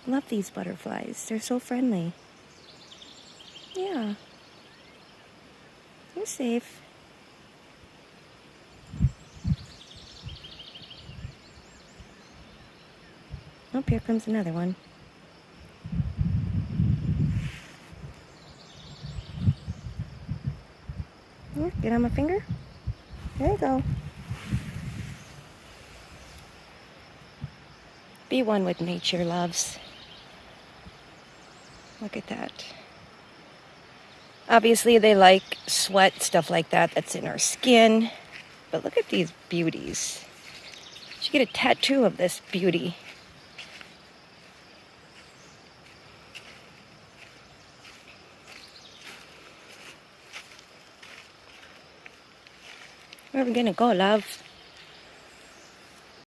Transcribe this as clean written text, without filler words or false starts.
Love these butterflies. They're so friendly. Yeah. You're safe. Oh, here comes another one. Here, get on my finger. There you go. Be one with nature, loves. Look at that. Obviously, they like sweat, stuff like that that's in our skin. But look at these beauties. You should get a tattoo of this beauty. Where are we gonna go, love?